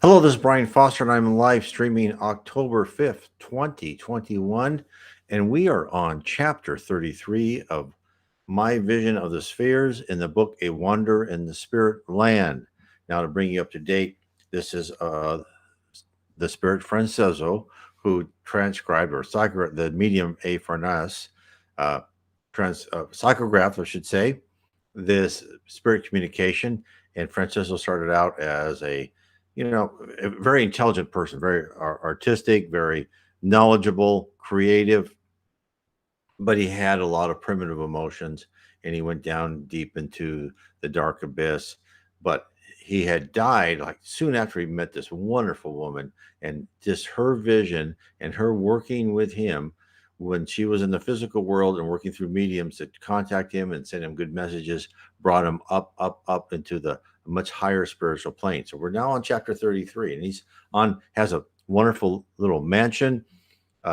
Hello, this is Brian Foster, and I'm live streaming October 5th, 2021. And we are on chapter 33 of My Vision of the Spheres in the book A Wander in the Spirit Land. Now, to bring you up to date, this is the spirit Franchezzo, who transcribed or the medium A Farnese, uh, psychographed, I should say, this spirit communication. And Francisco started out as a very intelligent person, very artistic, very knowledgeable, creative, but he had a lot of primitive emotions, and he went down deep into the dark abyss. But he had died like soon after he met this wonderful woman, and just her vision and her working with him when she was in the physical world and working through mediums that contact him and send him good messages brought him up into the much higher spiritual plane. So we're now on chapter 33, and he's on has a wonderful little mansion.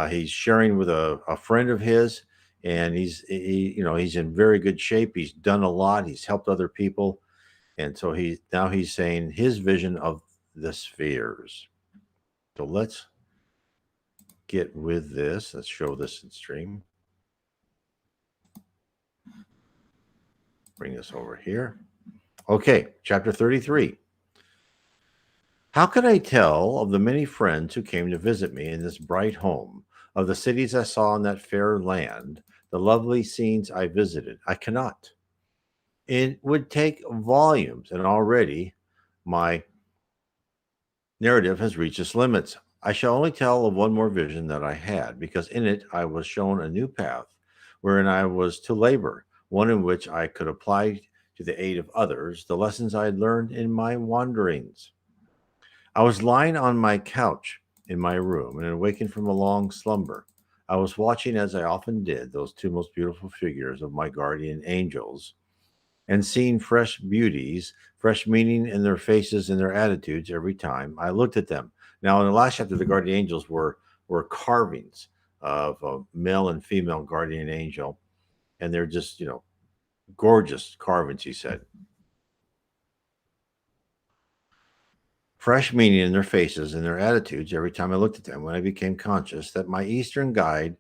He's sharing with a friend of his, and he's in very good shape. He's done a lot. He's helped other people, and so he's saying his vision of the spheres. So let's get with this. Let's show this in stream. Bring this over here. Okay, chapter 33. How could I tell of the many friends who came to visit me in this bright home, of the cities I saw in that fair land, the lovely scenes I visited? I cannot. It would take volumes, and already my narrative has reached its limits. I shall only tell of one more vision that I had, because in it I was shown a new path wherein I was to labor, one in which I could apply to the aid of others the lessons I had learned in my wanderings. I was lying on my couch in my room and awakened from a long slumber. I was watching, as I often did, those two most beautiful figures of my guardian angels, and seeing fresh beauties, fresh meaning in their faces and their attitudes every time I looked at them. Now, in the last chapter, the guardian angels were carvings of a male and female guardian angel, and they're just gorgeous carvings. He said, fresh meaning in their faces and their attitudes every time I looked at them. When I became conscious that my Eastern guide,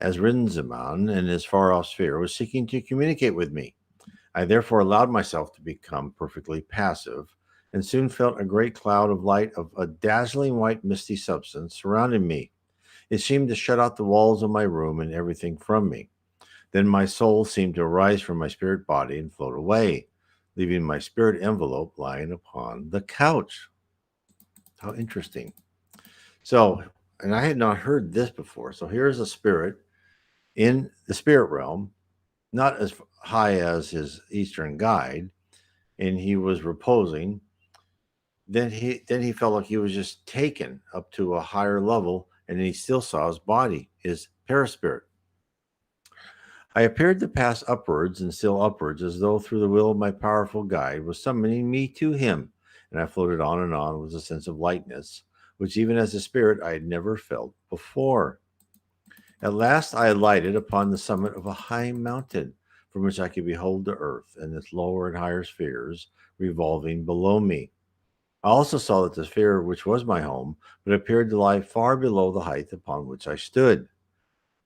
as Rinzaman in his far off sphere, was seeking to communicate with me. I therefore allowed myself to become perfectly passive, and soon felt a great cloud of light of a dazzling white misty substance surrounding me. It seemed to shut out the walls of my room and everything from me. Then my soul seemed to arise from my spirit body and float away, leaving my spirit envelope lying upon the couch. How interesting. So, and I had not heard this before. So here's a spirit in the spirit realm, not as high as his Eastern guide, and he was reposing. Then he felt like he was just taken up to a higher level, and he still saw his body, his paraspirit. I appeared to pass upwards and still upwards, as though through the will of my powerful guide was summoning me to him, and I floated on and on with a sense of lightness, which even as a spirit I had never felt before. At last I alighted upon the summit of a high mountain, from which I could behold the earth and its lower and higher spheres revolving below me. I also saw that the sphere which was my home, but appeared to lie far below the height upon which I stood.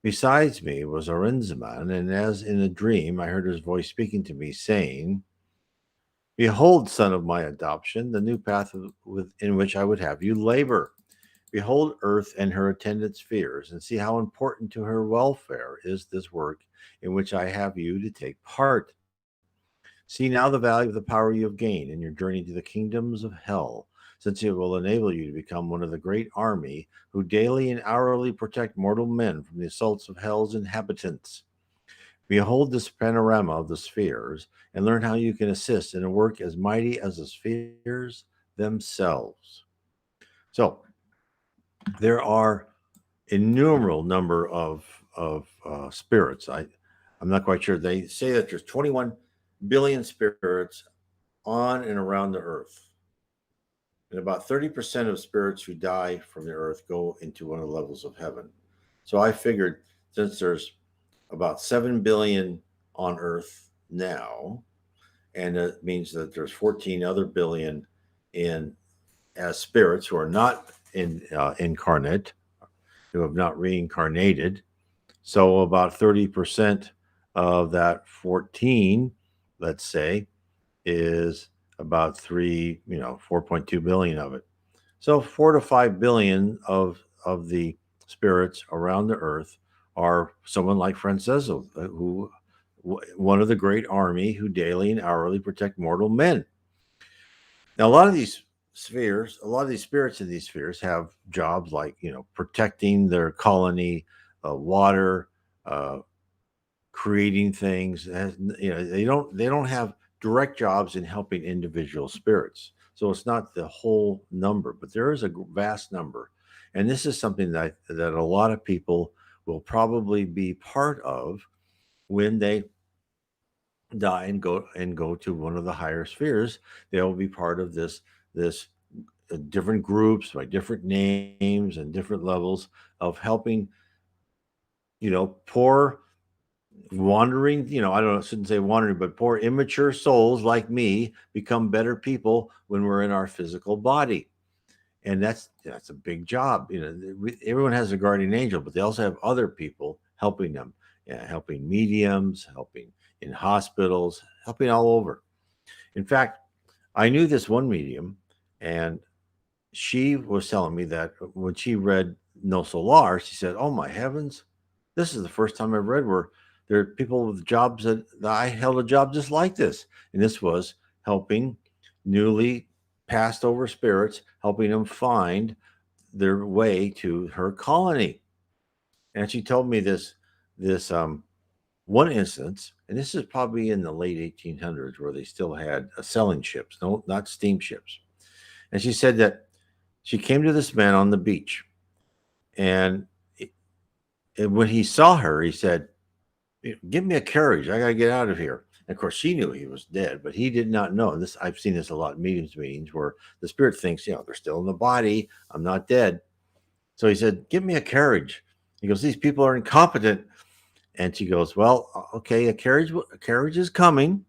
Besides me was Orenzaman, and as in a dream I heard his voice speaking to me, saying, "Behold, son of my adoption, the new path in which I would have you labor. Behold earth and her attendant spheres, and see how important to her welfare is this work in which I have you to take part. See now the value of the power you have gained in your journey to the kingdoms of hell, since it will enable you to become one of the great army who daily and hourly protect mortal men from the assaults of hell's inhabitants. Behold this panorama of the spheres, and learn how you can assist in a work as mighty as the spheres themselves." So there are innumerable number of spirits. I'm not quite sure. They say that there's 21 billion spirits on and around the earth, and about 30% of spirits who die from the earth go into one of the levels of heaven. So I figured, since there's about 7 billion on earth now, and it means that there's 14 other billion in as spirits who are not incarnate, who have not reincarnated. So about 30% of that 14, let's say, is about 4.2 billion of it. So 4 to 5 billion of the spirits around the earth are someone like Franchezzo, who one of the great army who daily and hourly protect mortal men. Now, a lot of these spirits in these spheres have jobs like protecting their colony, water, uh, creating things. They don't have direct jobs in helping individual spirits. So it's not the whole number, but there is a vast number, and this is something that a lot of people will probably be part of when they die and go to one of the higher spheres. They'll be part of this different groups by different names and different levels of helping poor wandering, I don't know, I shouldn't say wandering, but poor immature souls like me become better people when we're in our physical body. And that's a big job. Everyone has a guardian angel, but they also have other people helping them, yeah, helping mediums, helping in hospitals, helping all over. In fact, I knew this one medium, and she was telling me that when she read No Solar, she said, "Oh my heavens, this is the first time I've read where there are people with jobs that I held a job just like this." And this was helping newly passed over spirits, helping them find their way to her colony. And she told me this one instance, and this is probably in the late 1800s, where they still had sailing ships, no, not steamships. And she said that she came to this man on the beach, and, and when he saw her, he said, "Give me a carriage. I got to get out of here." And of course, she knew he was dead, but he did not know. This I've seen this a lot in mediums meetings where the spirit thinks, they're still in the body. I'm not dead. So he said, "Give me a carriage." He goes, "These people are incompetent." And she goes, "Well, okay, a carriage is coming."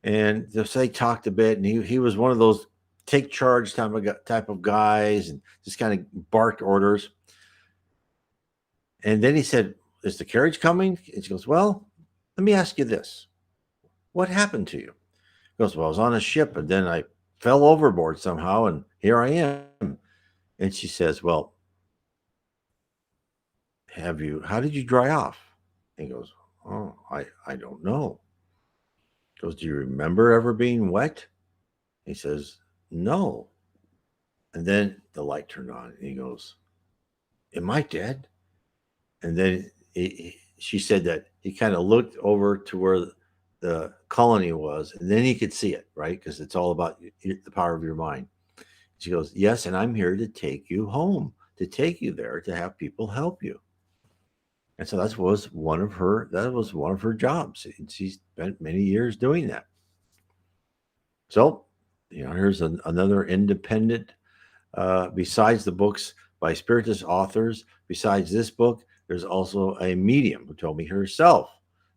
And they talked a bit, and he was one of those take charge type of guys, and just kind of barked orders. And then he said, "Is the carriage coming?" And she goes, "Well, let me ask you this. What happened to you?" He goes, "Well, I was on a ship, and then I fell overboard somehow, and here I am." And she says, "Well, how did you dry off?" And he goes, "Oh, I don't know." He goes, "Do you remember ever being wet?" He says, "No." And then the light turned on, and he goes, "Am I dead?" And then she said that he kind of looked over to where the colony was, and then he could see it, right? Because it's all about the power of your mind. She goes, "Yes, and I'm here to take you home, to take you there, to have people help you." And so that was one of her jobs. And she spent many years doing that. So, here's another independent. Besides the books by Spiritist authors, besides this book, there's also a medium who told me herself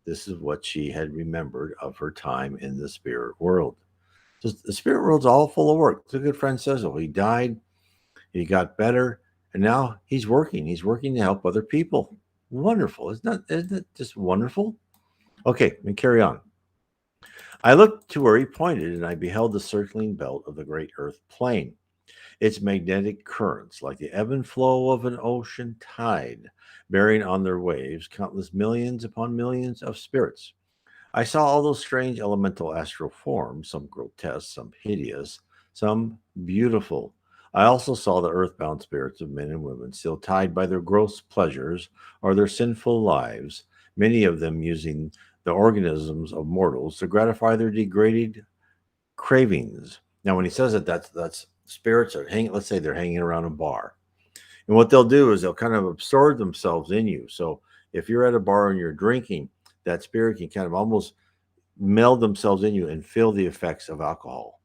this is what she had remembered of her time in the spirit world. So the spirit world's all full of work. Look at Franchezzo. He died, he got better, and now he's working. He's working to help other people. Wonderful. Isn't it just wonderful? Okay, let me carry on. I looked to where he pointed, and I beheld the circling belt of the great earth plane. Its magnetic currents, like the ebb and flow of an ocean tide, bearing on their waves countless millions upon millions of spirits. I saw all those strange elemental astral forms, some grotesque, some hideous, some beautiful. I also saw the earthbound spirits of men and women still tied by their gross pleasures or their sinful lives, many of them using the organisms of mortals to gratify their degraded cravings. Now, when he says it, that's spirits are hanging. Let's say they're hanging around a bar, and what they'll do is they'll kind of absorb themselves in you. So if you're at a bar and you're drinking, that spirit can kind of almost meld themselves in you and feel the effects of alcohol.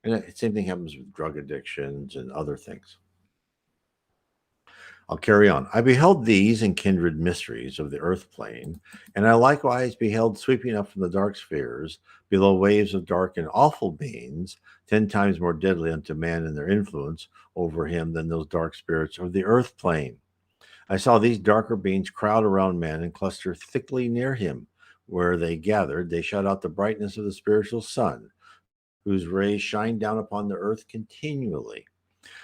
And the same thing happens with drug addictions and other things. I'll carry on. I beheld these and kindred mysteries of the earth plane, and I likewise beheld sweeping up from the dark spheres below waves of dark and awful beings, 10 times more deadly unto man in their influence over him than those dark spirits of the earth plane. I saw these darker beings crowd around man and cluster thickly near him. Where they gathered, they shut out the brightness of the spiritual sun, whose rays shine down upon the earth continually.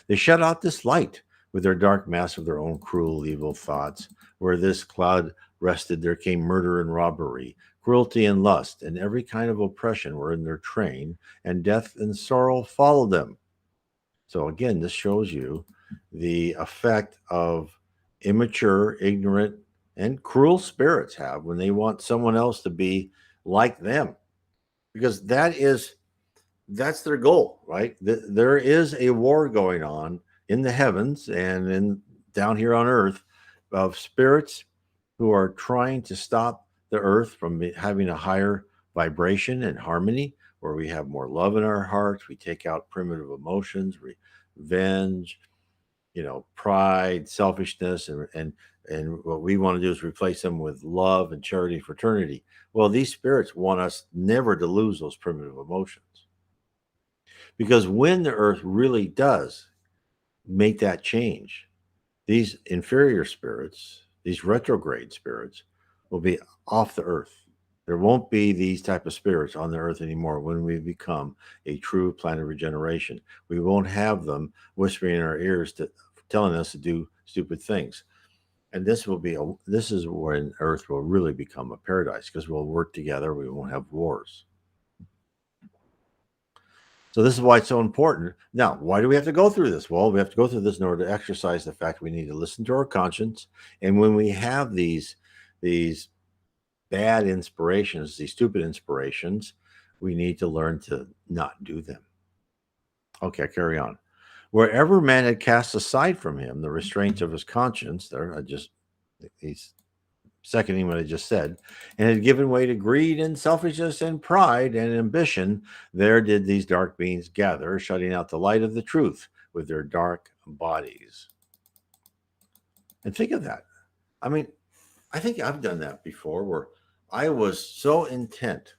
They shut out this light with their dark mass of their own cruel, evil thoughts. Where this cloud rested, there came murder and robbery, cruelty and lust, and every kind of oppression were in their train, and death and sorrow followed them. So, again, this shows you the effect of immature, ignorant, and cruel spirits have when they want someone else to be like them, because that's their goal, right? There is a war going on in the heavens and in down here on earth of spirits who are trying to stop the earth from having a higher vibration and harmony where we have more love in our hearts, we take out primitive emotions, revenge, pride, selfishness, and what we want to do is replace them with love and charity, fraternity. Well, these spirits want us never to lose those primitive emotions. Because when the earth really does make that change, these inferior spirits, these retrograde spirits, will be off the earth. There won't be these type of spirits on the earth anymore when we become a true planet of regeneration. We won't have them whispering in our ears telling us to do stupid things. And this is when earth will really become a paradise because we'll work together, we won't have wars. So this is why it's so important. Now, why do we have to go through this? Well, we have to go through this in order to exercise the fact we need to listen to our conscience. And when we have these bad inspirations, these stupid inspirations, we need to learn to not do them. Okay, carry on. Wherever man had cast aside from him the restraints of his conscience, he's seconding what I just said, and had given way to greed and selfishness and pride and ambition, there did these dark beings gather, shutting out the light of the truth with their dark bodies. And think of that. I mean, I think I've done that before where I was so intent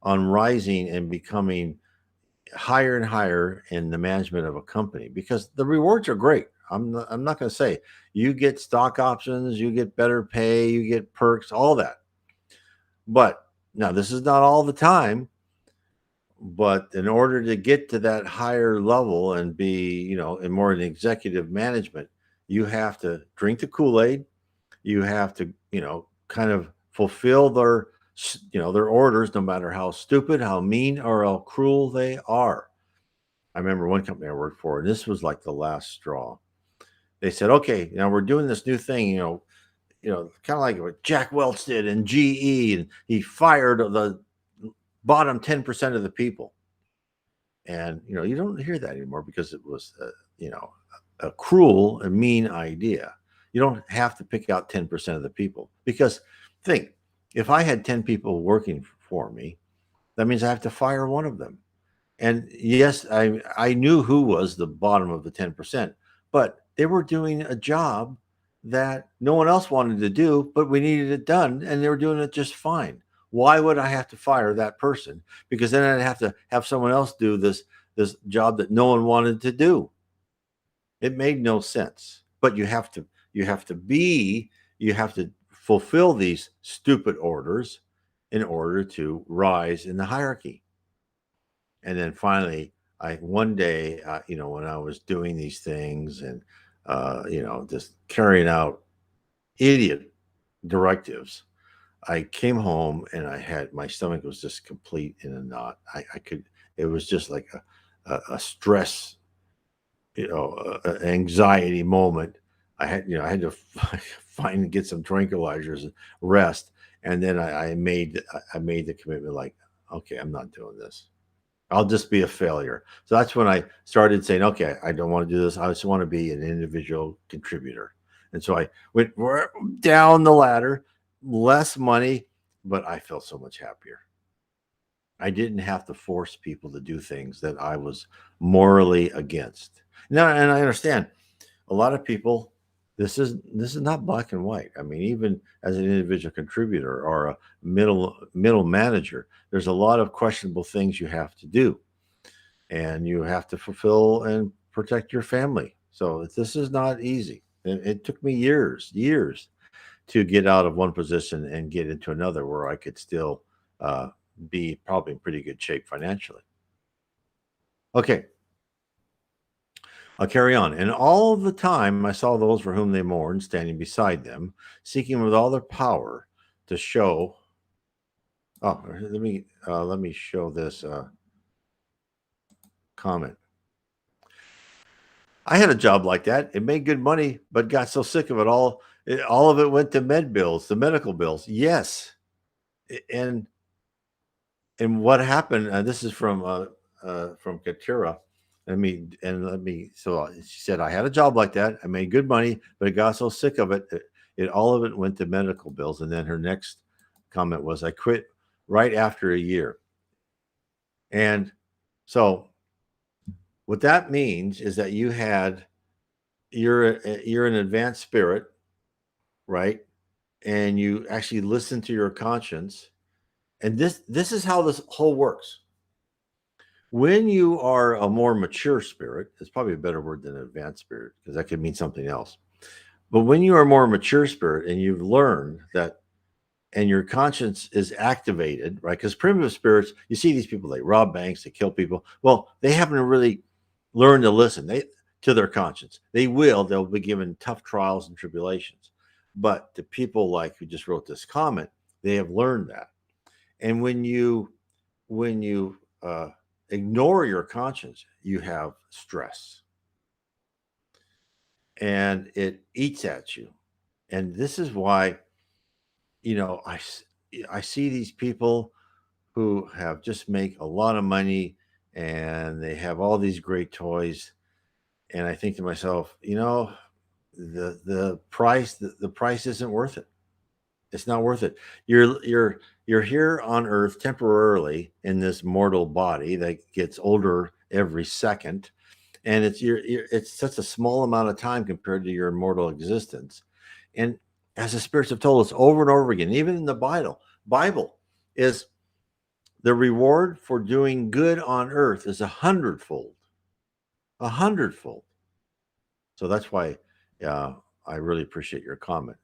on rising and becoming higher and higher in the management of a company because the rewards are great. I'm not going to say you get stock options, you get better pay, you get perks, all that. But now this is not all the time. But in order to get to that higher level and be, in more in executive management, you have to drink the Kool-Aid. You have to, kind of fulfill their orders, no matter how stupid, how mean, or how cruel they are. I remember one company I worked for, and this was like the last straw. They said, okay, now we're doing this new thing, kind of like what Jack Welch did in GE, and he fired the bottom 10% of the people. And, you don't hear that anymore because it was, a cruel and mean idea. You don't have to pick out 10% of the people because think, if I had 10 people working for me, that means I have to fire one of them. And yes, I knew who was the bottom of the 10%, but they were doing a job that no one else wanted to do, but we needed it done, and they were doing it just fine. Why would I have to fire that person? Because then I'd have to have someone else do this job that no one wanted to do. It made no sense. But you have to fulfill these stupid orders in order to rise in the hierarchy. And then finally, one day, when I was doing these things and just carrying out idiot directives, I came home and my stomach was just complete in a knot. It was just like a stress, anxiety moment. I had to find and get some tranquilizers, rest, and then I made the commitment like, okay, I'm not doing this. I'll just be a failure. So that's when I started saying, okay, I don't want to do this. I just want to be an individual contributor. And so I went down the ladder, less money, but I felt so much happier. I didn't have to force people to do things that I was morally against. Now, and I understand a lot of people This is not black and white. I mean, even as an individual contributor or a middle manager, there's a lot of questionable things you have to do, and you have to fulfill and protect your family. So this is not easy. It took me years to get out of one position and get into another where I could still uh, be probably in pretty good shape financially. Okay, I'll carry on. And all the time I saw those for whom they mourned standing beside them, seeking with all their power to show. Oh, let me show this comment. I had a job like that. It made good money, but got so sick of it all of it went to med bills, the medical bills. Yes, and what happened? This is from Katira. Let me. So she said, I had a job like that. I made good money, but I got so sick of it. It all of it went to medical bills. And then her next comment was, I quit right after a year. And so what that means is that you're an advanced spirit, right? And you actually listen to your conscience. And this is how this whole works. When you are a more mature spirit, it's probably a better word than advanced spirit because that could mean something else. But when you are a more mature spirit and you've learned that, and your conscience is activated, right? Because primitive spirits, you see these people, they rob banks, they kill people. Well, they haven't really learned to listen to their conscience. They'll be given tough trials and tribulations. But the people like who just wrote this comment, they have learned that. And when you ignore your conscience, you have stress, and it eats at you. And this is why, I see these people who have just make a lot of money, and they have all these great toys, and I think to myself, the price isn't worth it. It's not worth it. You're here on earth temporarily in this mortal body that gets older every second, and it's such a small amount of time compared to your immortal existence. And as the spirits have told us over and over again, even in the Bible is the reward for doing good on earth is a hundredfold. So that's why I really appreciate your comment,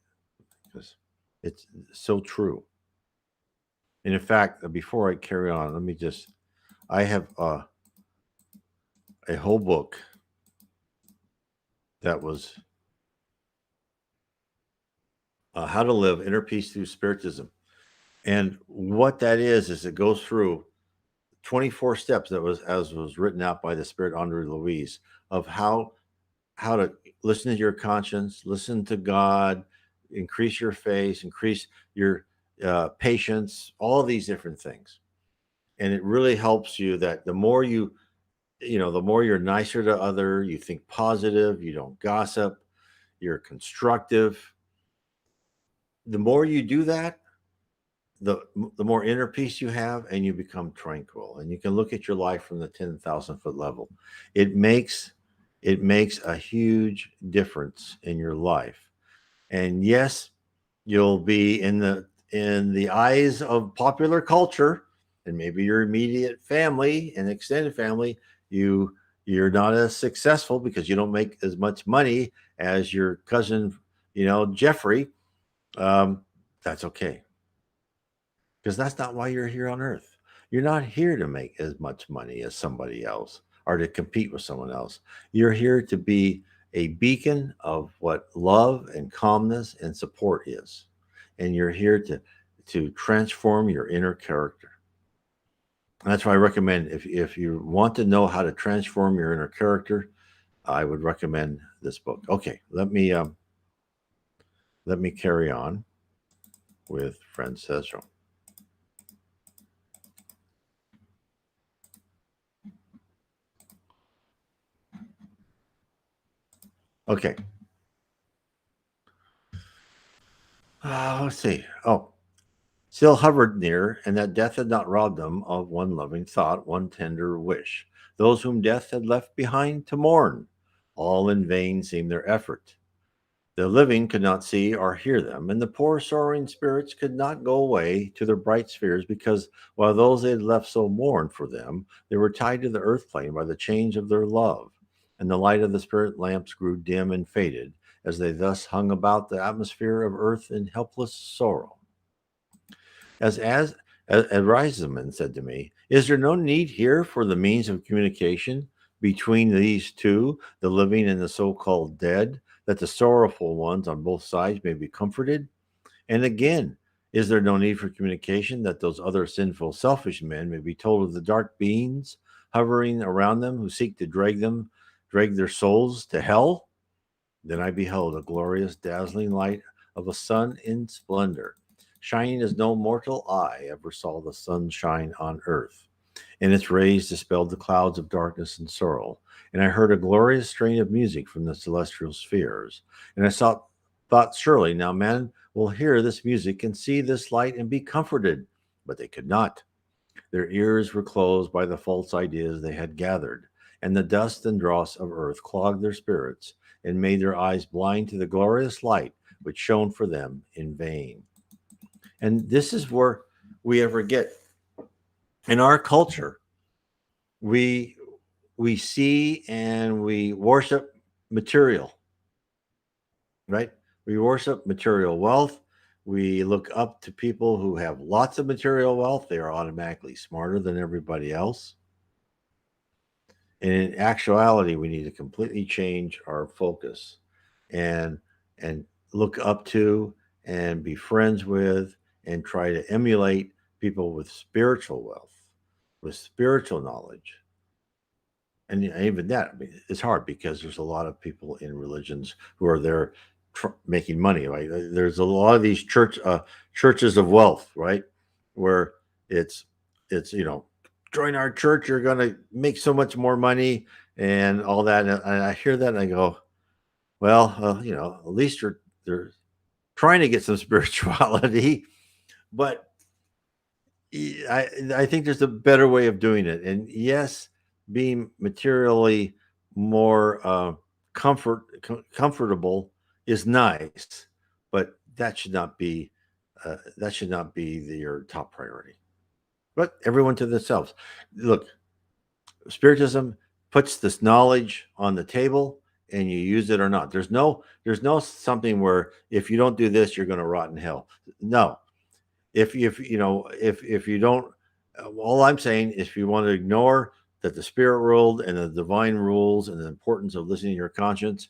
because it's so true. And in fact, before I carry on, I have a whole book that was How to Live Inner Peace Through Spiritism. And what that is it goes through 24 steps that was written out by the Spirit Andre Louise of how to listen to your conscience, listen to God, increase your faith, increase your patience, all these different things. And it really helps you that the more the more you're nicer to other, you think positive, you don't gossip, you're constructive. The more you do that, the the more inner peace you have, and you become tranquil, and you can look at your life from the 10,000-foot level. It makes a huge difference in your life. And yes, you'll be in the eyes of popular culture and maybe your immediate family and extended family, you're not as successful because you don't make as much money as your cousin, Jeffrey. um, that's okay, because that's not why you're here on earth. You're not here to make as much money as somebody else or to compete with someone else. You're here to be a beacon of what love and calmness and support is. And you're here to transform your inner character. And that's why I recommend, if you want to know how to transform your inner character, I would recommend this book. Okay, let me carry on with Franchezzo. Okay. Let's see. Oh, still hovered near, and that death had not robbed them of one loving thought, one tender wish. Those whom death had left behind to mourn, all in vain seemed their effort. The living could not see or hear them, and the poor sorrowing spirits could not go away to their bright spheres, because while those they had left so mourned for them, they were tied to the earth plane by the change of their love, and the light of the spirit lamps grew dim and faded as they thus hung about the atmosphere of earth in helpless sorrow. As Reisman said to me, is there no need here for the means of communication between these two, the living and the so-called dead, that the sorrowful ones on both sides may be comforted? And again, is there no need for communication that those other sinful, selfish men may be told of the dark beings hovering around them who seek to drag their souls to hell? Then I beheld a glorious, dazzling light of a sun in splendor, shining as no mortal eye ever saw the sun shine on earth. And its rays dispelled the clouds of darkness and sorrow. And I heard a glorious strain of music from the celestial spheres. And thought, surely now man will hear this music and see this light and be comforted. But they could not. Their ears were closed by the false ideas they had gathered, and the dust and dross of earth clogged their spirits and made their eyes blind to the glorious light which shone for them in vain. And this is where we ever get in our culture. We we see and we worship material, right? We worship material wealth. We look up to people who have lots of material wealth. They are automatically smarter than everybody else. And in actuality, we need to completely change our focus and and look up to and be friends with and try to emulate people with spiritual wealth, with spiritual knowledge. And even that, I mean, it's hard because there's a lot of people in religions who are there making money. Right? There's a lot of these churches of wealth, right, where it's it's join our church, you're going to make so much more money and all that. And I hear that and I go, well, at least they're trying to get some spirituality, but I think there's a better way of doing it. And yes, being materially more comfortable is nice, but that should not be your top priority. But everyone to themselves. Look, Spiritism puts this knowledge on the table, and you use it or not. There's no something where if you don't do this, you're going to rot in hell. No, if you don't, all I'm saying is if you want to ignore that the spirit world and the divine rules and the importance of listening to your conscience,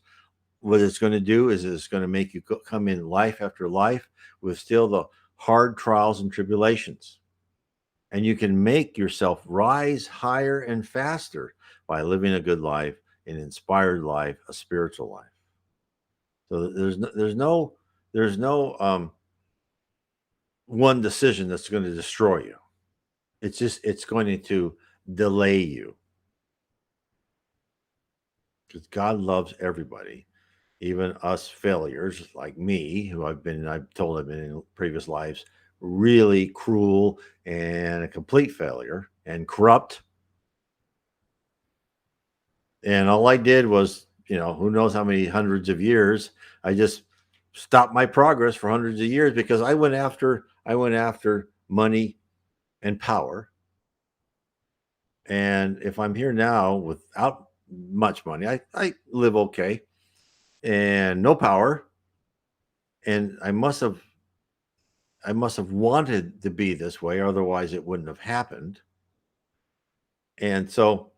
what it's going to do is it's going to make you come in life after life with still the hard trials and tribulations, and you can make yourself rise higher and faster by living a good life, an inspired life, a spiritual life. So there's no one decision that's going to destroy you. It's going to delay you, because God loves everybody, even us failures like me, who I've told I've been in previous lives really cruel and a complete failure and corrupt. And all I did was, who knows how many hundreds of years, I just stopped my progress for hundreds of years because I went after money and power. And if I'm here now without much money, I live okay and no power. And I must have wanted to be this way, otherwise it wouldn't have happened. And so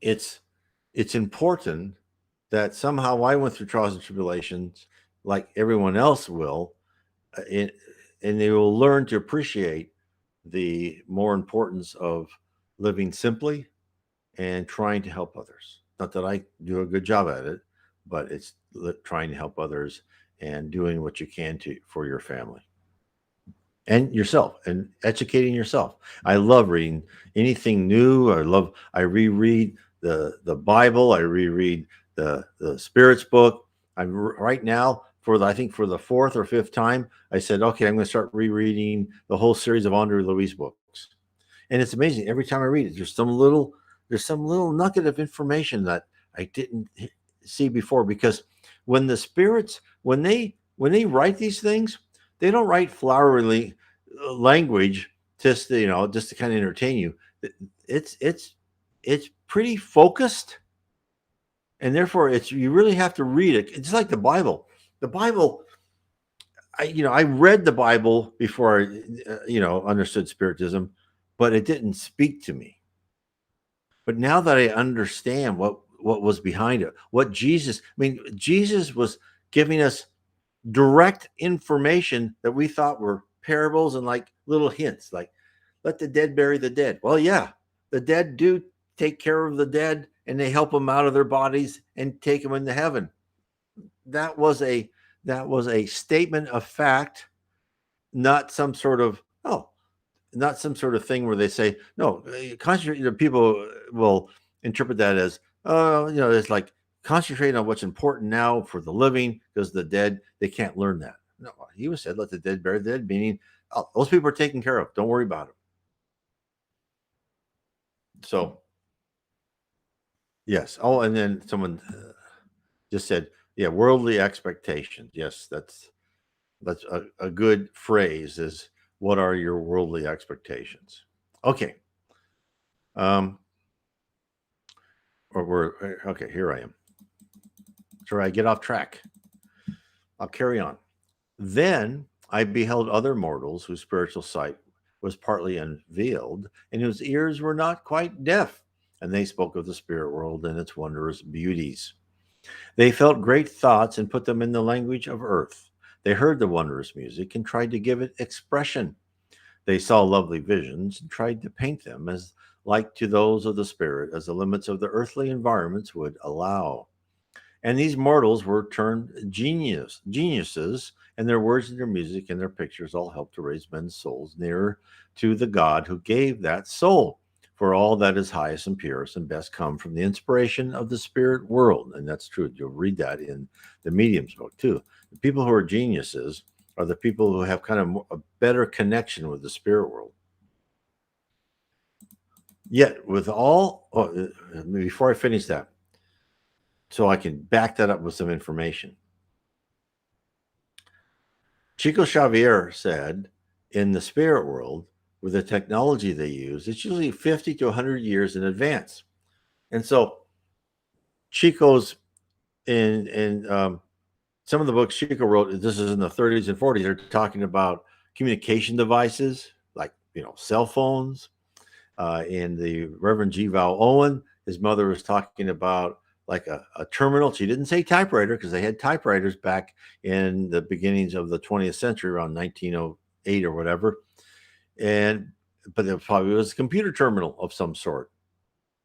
it's it's important that somehow I went through trials and tribulations like everyone else will, and they will learn to appreciate the more importance of living simply and trying to help others. Not that I do a good job at it, but it's trying to help others and doing what you can to for your family and yourself and educating yourself. I love reading anything new. I reread the Bible. I reread the Spirits book. I'm right now I think for the fourth or fifth time, I said, okay, I'm going to start rereading the whole series of Andre Louis books. And it's amazing. Every time I read it, there's some little nugget of information that I didn't see before, because when the spirits, when they write these things, they don't write flowery language just to, just to kind of entertain you. It's pretty focused, and therefore it's you really have to read it. It's like the Bible. The Bible, I read the Bible before I understood Spiritism, but it didn't speak to me. But now that I understand what was behind it, what Jesus, I mean, Jesus was giving us direct information that we thought were parables and like little hints, like let the dead bury the dead. Well, yeah, the dead do take care of the dead, and they help them out of their bodies and take them into heaven. That was a statement of fact, not some sort of not some sort of thing where they say no. Concentrate. People will interpret that as it's like concentrate on what's important now for the living, because the dead, they can't learn that. No, he was said, let the dead bury the dead, meaning those people are taken care of. Don't worry about them. So yes. Oh, and then someone just said, yeah, worldly expectations. Yes, that's a good phrase. Is what are your worldly expectations? Okay. Um, or we're okay. Here I am. Sorry, I get off track. I'll carry on. Then I beheld other mortals whose spiritual sight was partly unveiled, and whose ears were not quite deaf, and they spoke of the spirit world and its wondrous beauties. They felt great thoughts and put them in the language of earth. They heard the wondrous music and tried to give it expression. They saw lovely visions and tried to paint them as like to those of the spirit as the limits of the earthly environments would allow. And these mortals were turned geniuses, and their words and their music and their pictures all helped to raise men's souls nearer to the God who gave that soul. For all that is highest and purest and best come from the inspiration of the spirit world. And that's true. You'll read that in the Medium's book too. The people who are geniuses are the people who have kind of a better connection with the spirit world. Yet, before I finish that, so I can back that up with some information. Chico Xavier said, in the spirit world, with the technology they use, it's usually 50 to 100 years in advance. And so Chico's in some of the books Chico wrote, this is in the 30s and 40s, they're talking about communication devices like, cell phones. In the Reverend G. Val Owen, his mother was talking about like a terminal. She didn't say typewriter because they had typewriters back in the beginnings of the 20th century, around 1908 or whatever. But it probably was a computer terminal of some sort.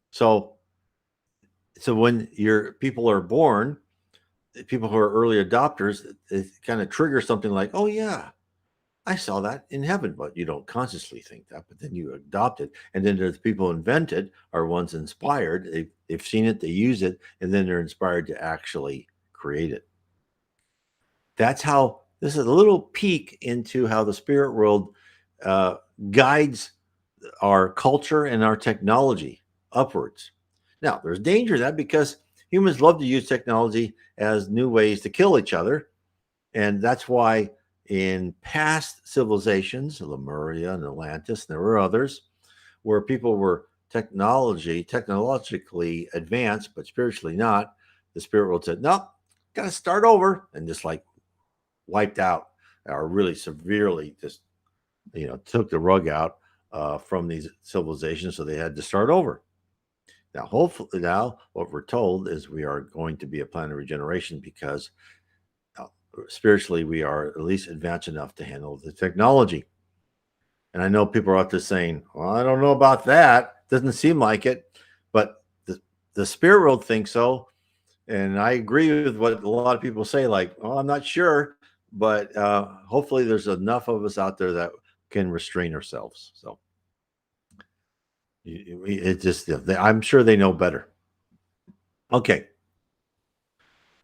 So when your people are born, people who are early adopters, it kind of triggers something like, oh yeah, I saw that in heaven, but you don't consciously think that, but then you adopt it. And then there's people who invent it are ones inspired. They've seen it, they use it, and then they're inspired to actually create it. That's how this is a little peek into how the spirit world guides our culture and our technology upwards. Now, there's danger to that because humans love to use technology as new ways to kill each other. And that's why in past civilizations, Lemuria and Atlantis, there were others where people were technologically advanced, but spiritually not. The spirit world said, "No, got to start over," and just like wiped out or really severely just took the rug out from these civilizations, so they had to start over. Now, hopefully, now what we're told is we are going to be a planet of regeneration because spiritually we are at least advanced enough to handle the technology. And I know people are out there saying, well, I don't know about that. Doesn't seem like it. But the spirit world thinks so. And I agree with what a lot of people say, like, well, I'm not sure. But hopefully there's enough of us out there that can restrain ourselves. So it just, I'm sure they know better. Okay.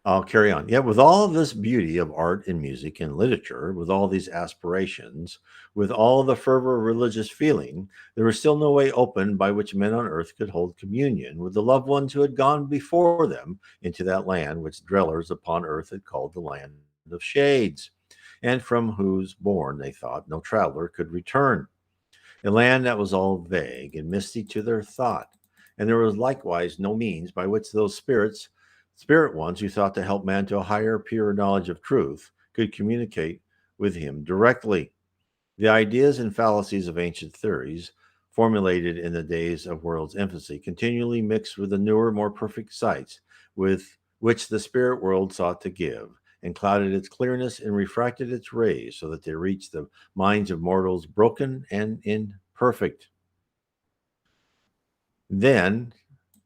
I'll carry on. Yeah, with all of this beauty of art and music and literature, with all these aspirations, with all the fervor of religious feeling, there was still no way open by which men on earth could hold communion with the loved ones who had gone before them into that land which dwellers upon earth had called the land of shades, and from whose bourne they thought no traveler could return. A land that was all vague and misty to their thought. And there was likewise no means by which those spirit ones who thought to help man to a higher, purer knowledge of truth, could communicate with him directly. The ideas and fallacies of ancient theories, formulated in the days of world's infancy, continually mixed with the newer, more perfect sights with which the spirit world sought to give, and clouded its clearness and refracted its rays so that they reached the minds of mortals broken and imperfect. Then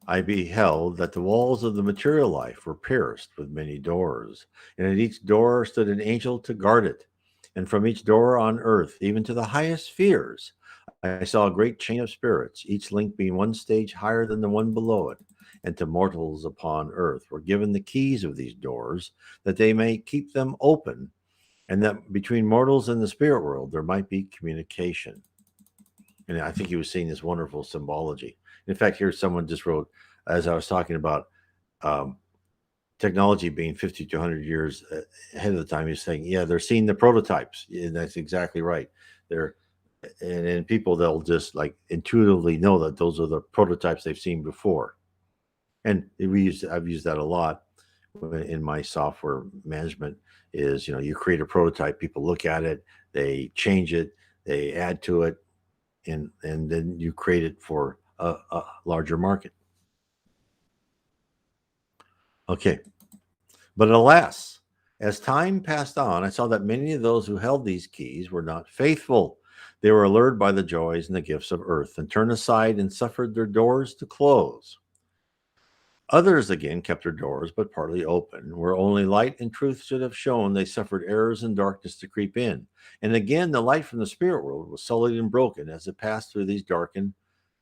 I beheld that the walls of the material life were pierced with many doors, and at each door stood an angel to guard it. And from each door on earth, even to the highest spheres, I saw a great chain of spirits, each link being one stage higher than the one below it. And to mortals upon earth were given the keys of these doors, that they may keep them open, and that between mortals and the spirit world there might be communication. And I think he was seeing this wonderful symbology. In fact, here someone just wrote, as I was talking about um, technology being 50 to 100 years ahead of the time, he's saying, yeah, they're seeing the prototypes. And that's exactly right. They're and people, they'll just like intuitively know that those are the prototypes they've seen before. And I've used that a lot in my software management. Is, you create a prototype, people look at it, they change it, they add to it, and then you create it for a larger market. Okay, but alas, as time passed on, I saw that many of those who held these keys were not faithful. They were allured by the joys and the gifts of earth, and turned aside and suffered their doors to close. Others again kept their doors but partly open, where only light and truth should have shone. They suffered errors and darkness to creep in. And again, the light from the spirit world was sullied and broken as it passed through these darkened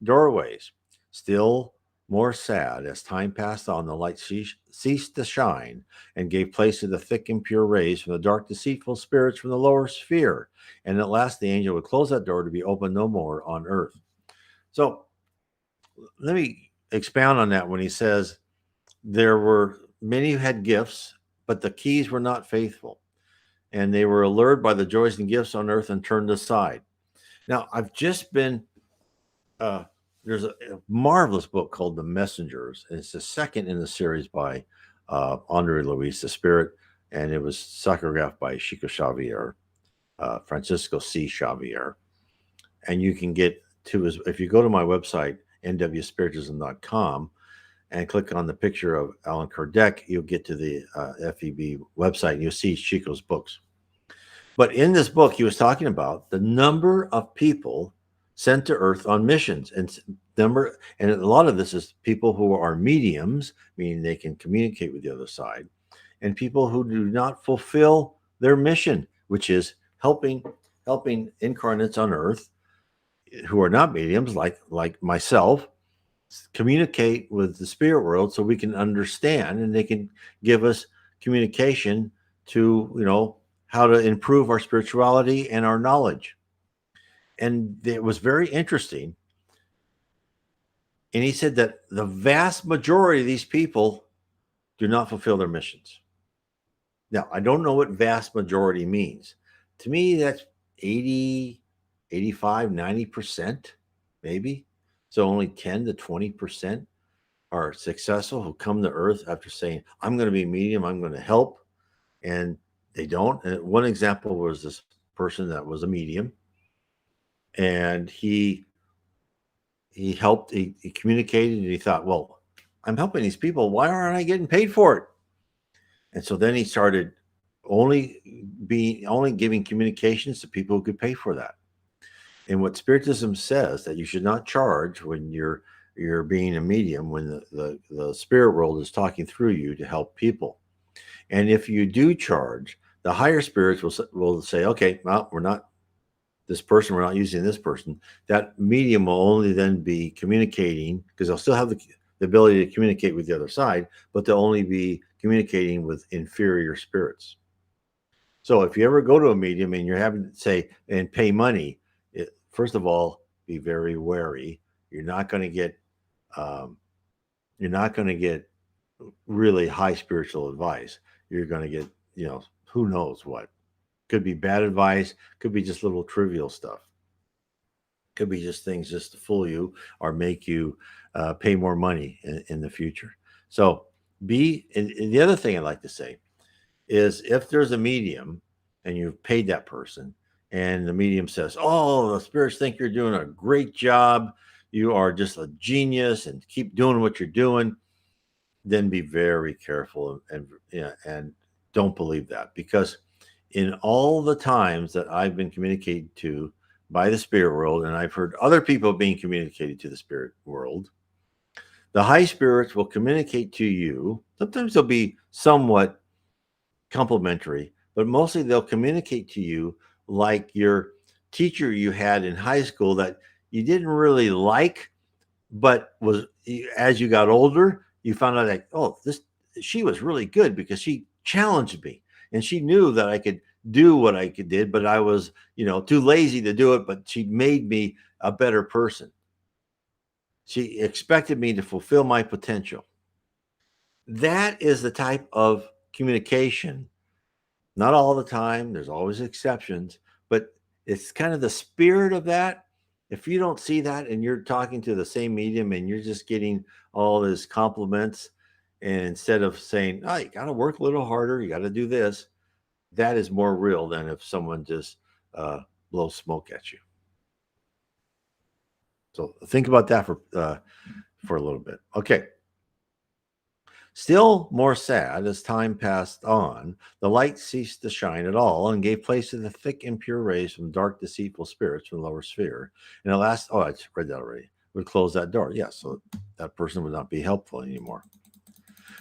doorways. Still more sad, as time passed on, the light ceased to shine and gave place to the thick and pure rays from the dark, deceitful spirits from the lower sphere. And at last, the angel would close that door to be opened no more on earth. So let me expound on that when he says there were many who had gifts, but the keys were not faithful, and they were allured by the joys and gifts on earth and turned aside. Now, I've just been there's a marvelous book called The Messengers, and it's the second in the series by Andre Luis, the Spirit, and it was psychographed by Chico Xavier, Francisco C. Xavier. And you can get to his, if you go to my website, nwspiritism.com, and click on the picture of Allan Kardec, you'll get to the FEB website and you'll see Chico's books. But in this book, he was talking about the number of people sent to Earth on missions, and a lot of this is people who are mediums, meaning they can communicate with the other side, and people who do not fulfill their mission, which is helping incarnates on Earth who are not mediums, like myself, communicate with the spirit world so we can understand, and they can give us communication to how to improve our spirituality and our knowledge. And it was very interesting, and he said that the vast majority of these people do not fulfill their missions. Now, I don't know what vast majority means. To me, that's 80, 85, 90%, maybe. So only 10 to 20% are successful who come to Earth after saying, I'm going to be a medium, I'm going to help. And they don't. And one example was this person that was a medium. And he helped, he communicated, and he thought, well, I'm helping these people. Why aren't I getting paid for it? And so then he started only giving communications to people who could pay for that. And what Spiritism says, that you should not charge when you're being a medium, when the spirit world is talking through you to help people. And if you do charge, the higher spirits will say, okay, well, we're not using this person. That medium will only then be communicating, because they'll still have the ability to communicate with the other side, but they'll only be communicating with inferior spirits. So if you ever go to a medium and you're having to say and pay money, first of all, be very wary. You're not going to get um, you're not going to get really high spiritual advice. You're going to get, who knows what. Could be bad advice, could be just little trivial stuff. Could be just things just to fool you or make you pay more money in the future. So and the other thing I'd like to say is if there's a medium and you've paid that person and the medium says, "Oh, the spirits think you're doing a great job. You are just a genius and keep doing what you're doing," then be very careful and don't believe that, because in all the times that I've been communicated to by the spirit world, and I've heard other people being communicated to the spirit world, the high spirits will communicate to you. Sometimes they'll be somewhat complimentary, but mostly they'll communicate to you like your teacher you had in high school that you didn't really like, but was, as you got older, you found out that, oh, she was really good because she challenged me and she knew that I could do what I did, but I was, too lazy to do it, but she made me a better person. She expected me to fulfill my potential. That is the type of communication. Not all the time, there's always exceptions, but it's kind of the spirit of that. If you don't see that and you're talking to the same medium and you're just getting all these compliments, and instead of saying, "Oh, you got to work a little harder, you got to do this," that is more real than if someone just blows smoke at you. So think about that for a little bit. Okay. Still more sad, as time passed on, the light ceased to shine at all and gave place to the thick, impure rays from dark, deceitful spirits from the lower sphere. And at last, oh, I read that already, would close that door. Yeah, so that person would not be helpful anymore.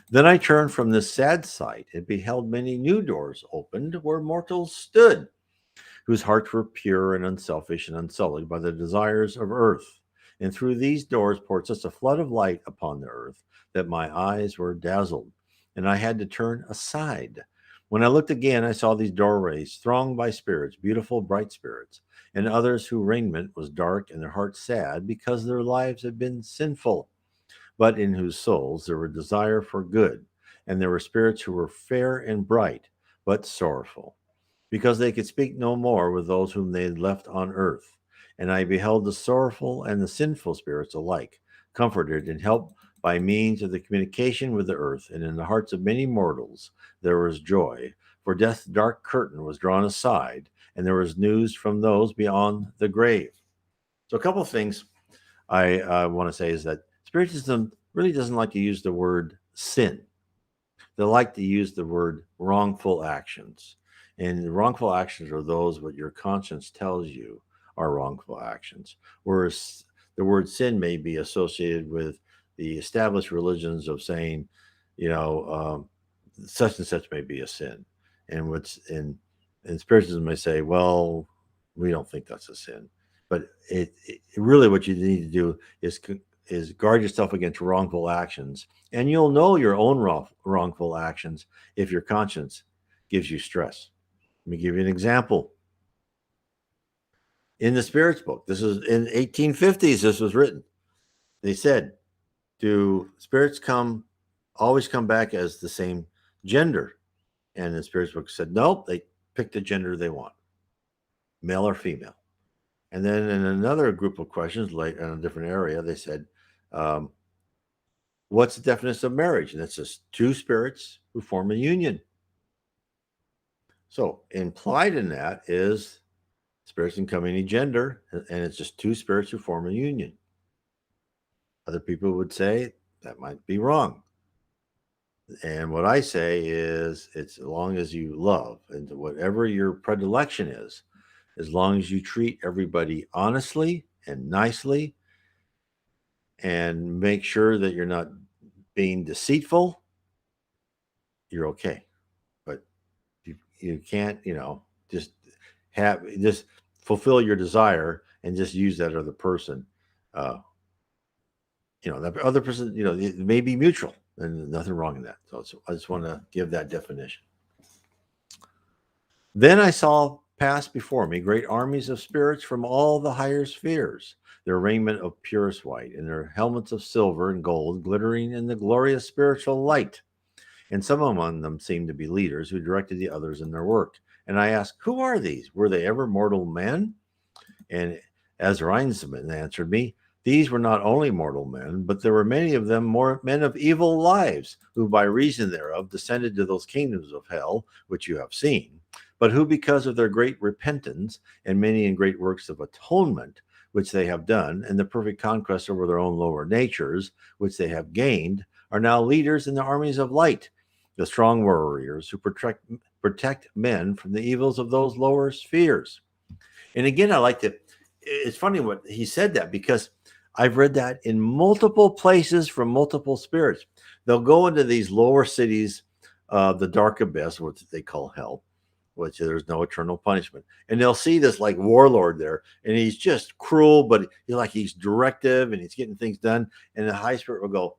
Then I turned from this sad sight and beheld many new doors opened where mortals stood, whose hearts were pure and unselfish and unsullied by the desires of earth. And through these doors poured such a flood of light upon the earth that my eyes were dazzled, and I had to turn aside. When I looked again, I saw these doorways thronged by spirits, beautiful, bright spirits, and others whose raiment was dark and their hearts sad because their lives had been sinful, but in whose souls there were desire for good. And there were spirits who were fair and bright, but sorrowful, because they could speak no more with those whom they had left on earth. And I beheld the sorrowful and the sinful spirits alike, comforted and helped by means of the communication with the earth. And in the hearts of many mortals there was joy, for death's dark curtain was drawn aside, and there was news from those beyond the grave. So, a couple of things I want to say is that Spiritism really doesn't like to use the word sin. They like to use the word wrongful actions. And wrongful actions are those what your conscience tells you are wrongful actions. Whereas the word sin may be associated with the established religions of saying, you know, such and such may be a sin. And what's in Spiritism may say, well, we don't think that's a sin. But it really what you need to do is guard yourself against wrongful actions, and you'll know your own wrongful actions if your conscience gives you stress. Let me give you an example. In the Spirits book, this is in 1850s. This was written. They said, "Do spirits always come back as the same gender?" And the Spirits book said, "Nope. They pick the gender they want, male or female." And then in another group of questions, like in a different area, they said, "What's the definition of marriage?" And it says two spirits who form a union. So implied in that is spirits can come any gender, and it's just two spirits who form a union. Other people would say that might be wrong. And what I say is, it's as long as you love and whatever your predilection is, as long as you treat everybody honestly and nicely and make sure that you're not being deceitful, you're okay. But you can't, just fulfill your desire and just use that other person. That other person, it may be mutual. And nothing wrong in that. So I just want to give that definition. Then I saw pass before me great armies of spirits from all the higher spheres, their raiment of purest white, and their helmets of silver and gold glittering in the glorious spiritual light. And some among them seemed to be leaders who directed the others in their work. And I asked, who are these? Were they ever mortal men? And as Reinzman answered me, these were not only mortal men, but there were many of them more men of evil lives, who by reason thereof descended to those kingdoms of hell which you have seen, but who because of their great repentance and many and great works of atonement which they have done, and the perfect conquest over their own lower natures which they have gained, are now leaders in the armies of light, the strong warriors who protect men from the evils of those lower spheres. And again, I like to, it's funny what he said that, because I've read that in multiple places from multiple spirits. They'll go into these lower cities of the dark abyss, what they call hell, which there's no eternal punishment. And they'll see this like warlord there, and he's just cruel, but he's directive and he's getting things done. And the high spirit will go,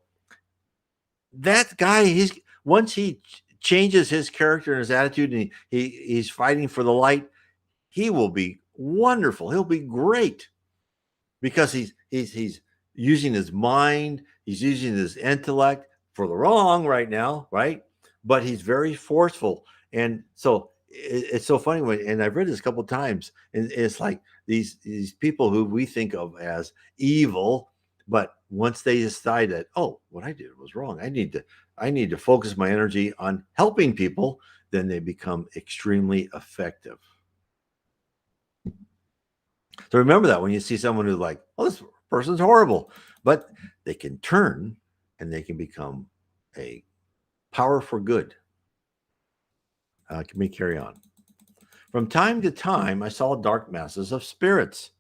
that guy, once he changes his character and his attitude, and he's fighting for the light, he will be wonderful. He'll be great, because he's using his mind, he's using his intellect for the wrong right now, right? But he's very forceful. And so it's so funny and I've read this a couple of times, and it's like these people who we think of as evil, but once they decide that, oh, what I did was wrong, I need to focus my energy on helping people, then they become extremely effective. So remember that when you see someone who's like, oh, this person's horrible, but they can turn and they can become a power for good. Let me carry on. From time to time, I saw dark masses of spirits,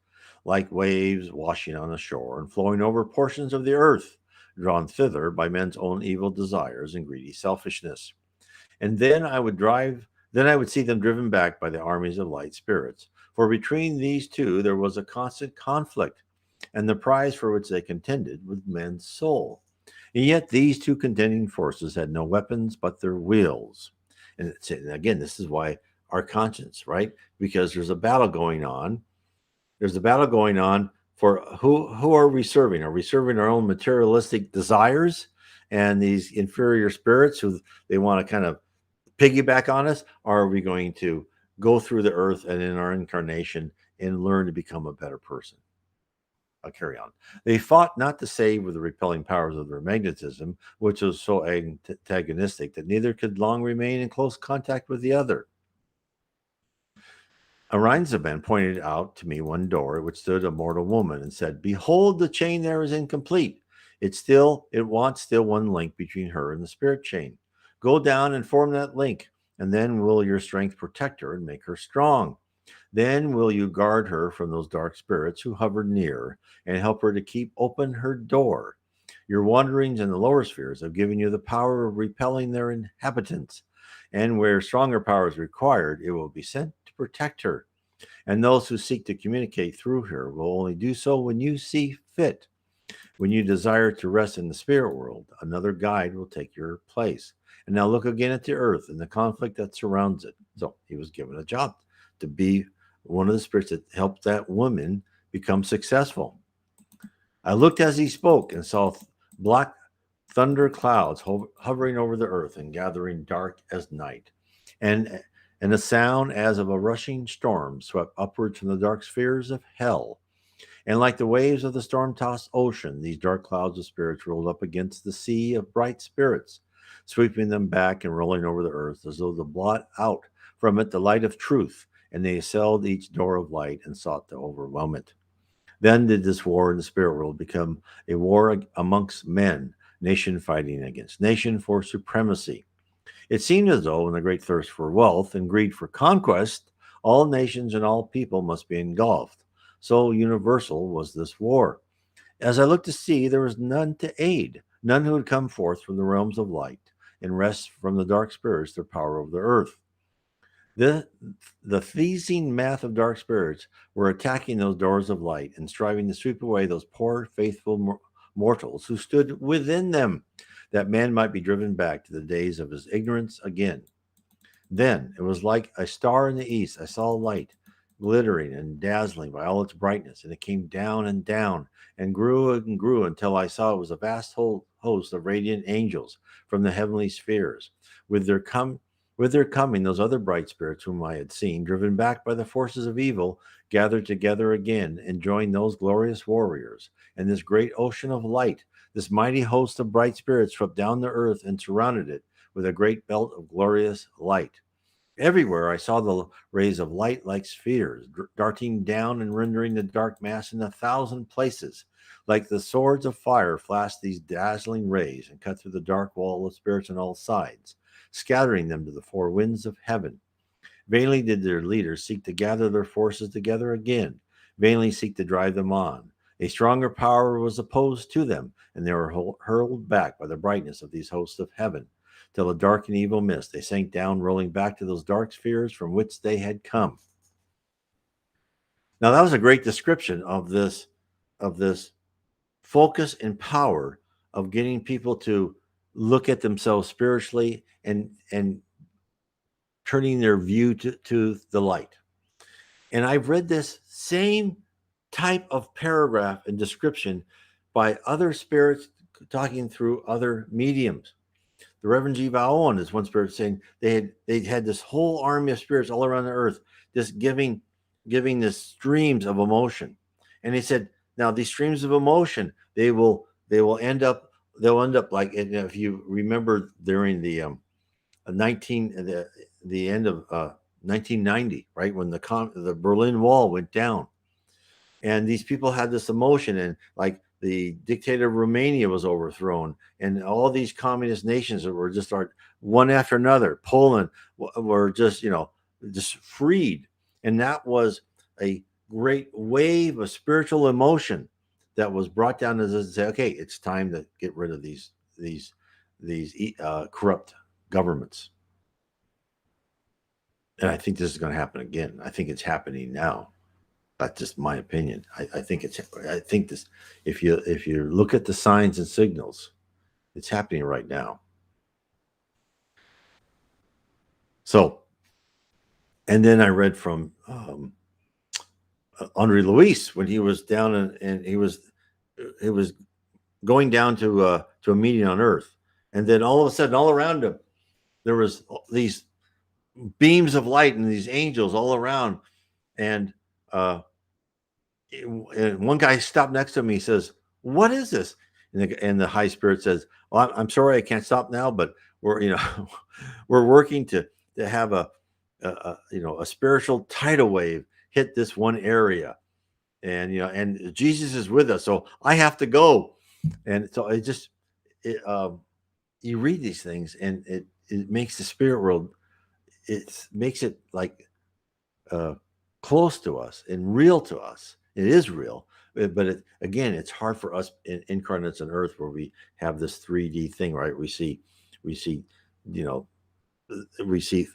like waves washing on the shore and flowing over portions of the earth, drawn thither by men's own evil desires and greedy selfishness. And then I would see them driven back by the armies of light spirits. For between these two there was a constant conflict, and the prize for which they contended was men's soul. And yet these two contending forces had no weapons but their wills. And again, this is why our conscience, right? Because there's a battle going on. There's a battle going on for who are we serving? Are we serving our own materialistic desires and these inferior spirits who they want to kind of piggyback on us? Or are we going to go through the earth and in our incarnation and learn to become a better person? I'll carry on. They fought not to save with the repelling powers of their magnetism, which was so antagonistic that neither could long remain in close contact with the other. Areinzaban pointed out to me one door at which stood a mortal woman and said, behold, the chain there is incomplete. It wants still one link between her and the spirit chain. Go down and form that link, and then will your strength protect her and make her strong. Then will you guard her from those dark spirits who hover near, and help her to keep open her door. Your wanderings in the lower spheres have given you the power of repelling their inhabitants, and where stronger power is required, it will be sent to protect her. And those who seek to communicate through her will only do so when you see fit. When you desire to rest in the spirit world, another guide will take your place. And now look again at the earth and the conflict that surrounds it. So he was given a job to be one of the spirits that helped that woman become successful. I looked as he spoke and saw black thunder clouds hovering over the earth and gathering dark as night. And a sound as of a rushing storm swept upwards from the dark spheres of hell. And like the waves of the storm-tossed ocean, these dark clouds of spirits rolled up against the sea of bright spirits, sweeping them back and rolling over the earth as though to blot out from it the light of truth, and they assailed each door of light and sought to overwhelm it. Then did this war in the spirit world become a war amongst men, nation fighting against nation for supremacy. It seemed as though, in the great thirst for wealth and greed for conquest, all nations and all people must be engulfed. So universal was this war. As I looked to see, there was none to aid, none who had come forth from the realms of light and wrest from the dark spirits their power over the earth. The thieving mass of dark spirits were attacking those doors of light and striving to sweep away those poor, faithful mortals who stood within them. that man might be driven back to the days of his ignorance again. Then it was like a star in the east. I saw light, glittering and dazzling by all its brightness, and it came down and grew until I saw it was a vast whole host of radiant angels from the heavenly spheres. With their come with their coming, those other bright spirits whom I had seen, driven back by the forces of evil, gathered together again and joined those glorious warriors. And this great ocean of light, this mighty host of bright spirits swept down the earth and surrounded it with a great belt of glorious light. Everywhere I saw the rays of light like spheres, darting down and rendering the dark mass in 1,000 places. Like the swords of fire flashed these dazzling rays and cut through the dark wall of spirits on all sides, scattering them to the four winds of heaven. Vainly did their leaders seek to gather their forces together again, vainly seek to drive them on. A stronger power was opposed to them, and they were hurled back by the brightness of these hosts of heaven. Till a dark and evil mist, they sank down, rolling back to those dark spheres from which they had come. Now that was a great description of this focus and power of getting people to look at themselves spiritually and turning their view to the light. And I've read this same type of paragraph and description by other spirits talking through other mediums. The Reverend G. Vaon is one spirit saying they had this whole army of spirits all around the earth, just giving this streams of emotion. And he said, now these streams of emotion, they will end up like, if you remember during the end of 1990, right, when the Berlin Wall went down, and these people had this emotion, and like the dictator of Romania was overthrown, and all these communist nations that were just like one after another. Poland were just freed, and that was a great wave of spiritual emotion that was brought down to say, okay, it's time to get rid of these corrupt governments. And I think this is going to happen again. I think it's happening now. That's just my opinion. I think this. If you look at the signs and signals, it's happening right now. So, and then I read from Andre Luis when he was down and he was going down to a meeting on Earth, and then all of a sudden, all around him, there was these beams of light and these angels all around, and one guy stopped next to me. He says, "What is this?" And the high spirit says, "Well, I'm sorry, I can't stop now, but we're we're working to have a spiritual tidal wave hit this one area, and and Jesus is with us, so I have to go." And so you read these things, and it makes the spirit world, it makes it like close to us and real to us. It is real, but again, it's hard for us incarnates on Earth, where we have this 3D thing, right? We see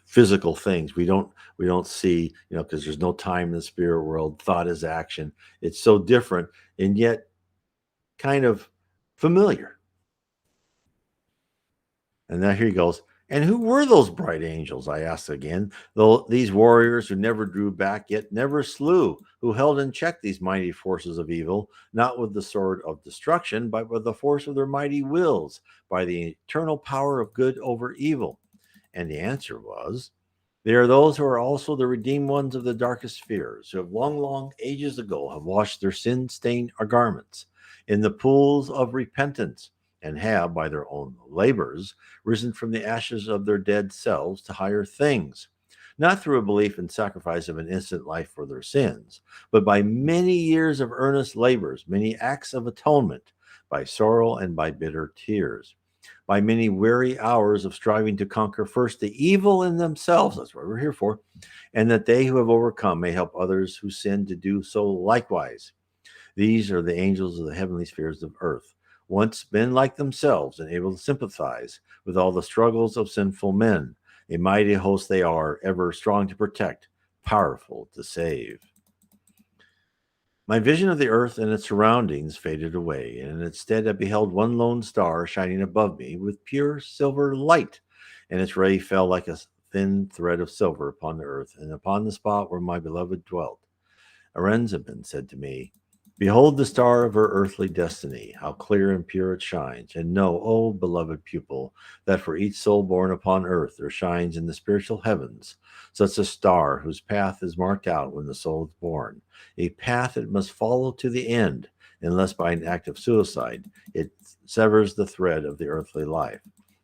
physical things. We don't see, because there's no time in the spirit world. Thought is action. It's so different, and yet kind of familiar. And now here he goes. And who were those bright angels? I asked again. Though these warriors who never drew back, yet never slew, who held in check these mighty forces of evil, not with the sword of destruction, but with the force of their mighty wills, by the eternal power of good over evil. And the answer was, they are those who are also the redeemed ones of the darkest spheres, who have long, long ages ago have washed their sin-stained garments in the pools of repentance, and have, by their own labors, risen from the ashes of their dead selves to higher things, not through a belief in sacrifice of an instant life for their sins, but by many years of earnest labors, many acts of atonement, by sorrow and by bitter tears, by many weary hours of striving to conquer first the evil in themselves, that's what we're here for, and that they who have overcome may help others who sin to do so likewise. These are the angels of the heavenly spheres of earth, once men like themselves and able to sympathize with all the struggles of sinful men. A mighty host they are, ever strong to protect, powerful to save. My vision of the earth and its surroundings faded away, and instead I beheld one lone star shining above me with pure silver light, and its ray fell like a thin thread of silver upon the earth and upon the spot where my beloved dwelt. Arenzabin said to me, "Behold the star of her earthly destiny, how clear and pure it shines. And know, O beloved pupil, that for each soul born upon earth there shines in the spiritual heavens such a star whose path is marked out when the soul is born, a path it must follow to the end, unless by an act of suicide it severs the thread of the earthly life,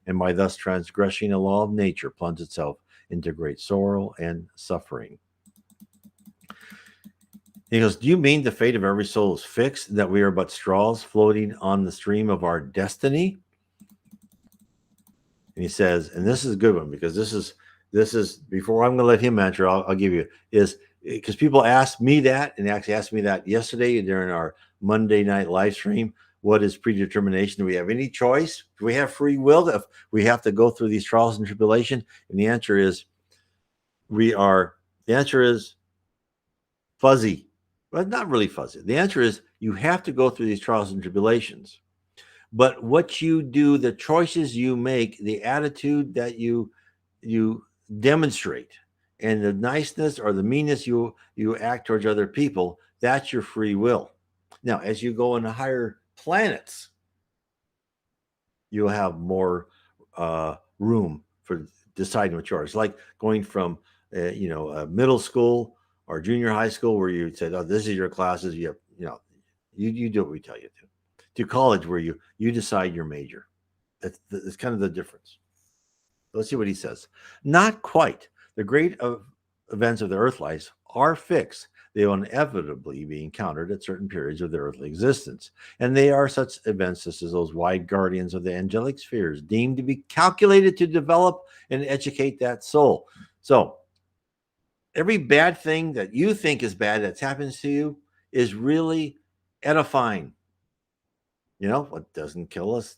and by thus transgressing a law of nature plunge itself into great sorrow and suffering." He goes, "Do you mean the fate of every soul is fixed, that we are but straws floating on the stream of our destiny?" And he says, and this is a good one, because this is before I'm going to let him answer, I'll give you, is because people asked me that, and actually asked me that yesterday during our Monday night live stream. What is predetermination? Do we have any choice? Do we have free will if we have to go through these trials and tribulation? And the answer is the answer is fuzzy. But not really fuzzy. The answer is you have to go through these trials and tribulations. But what you do, the choices you make, the attitude that you demonstrate, and the niceness or the meanness you act towards other people, that's your free will. Now, as you go into higher planets, you'll have more room for deciding what yours. Like going from middle school or junior high school, where you said, "Oh, this is your classes." You do what we tell you to college, where you decide your major. That's kind of the difference. Let's see what he says. Not quite. The great events of the earth life are fixed. They will inevitably be encountered at certain periods of the earthly existence. And they are such events as those wide guardians of the angelic spheres, deemed to be calculated to develop and educate that soul. So every bad thing that you think is bad that's happens to you is really edifying. What doesn't kill us,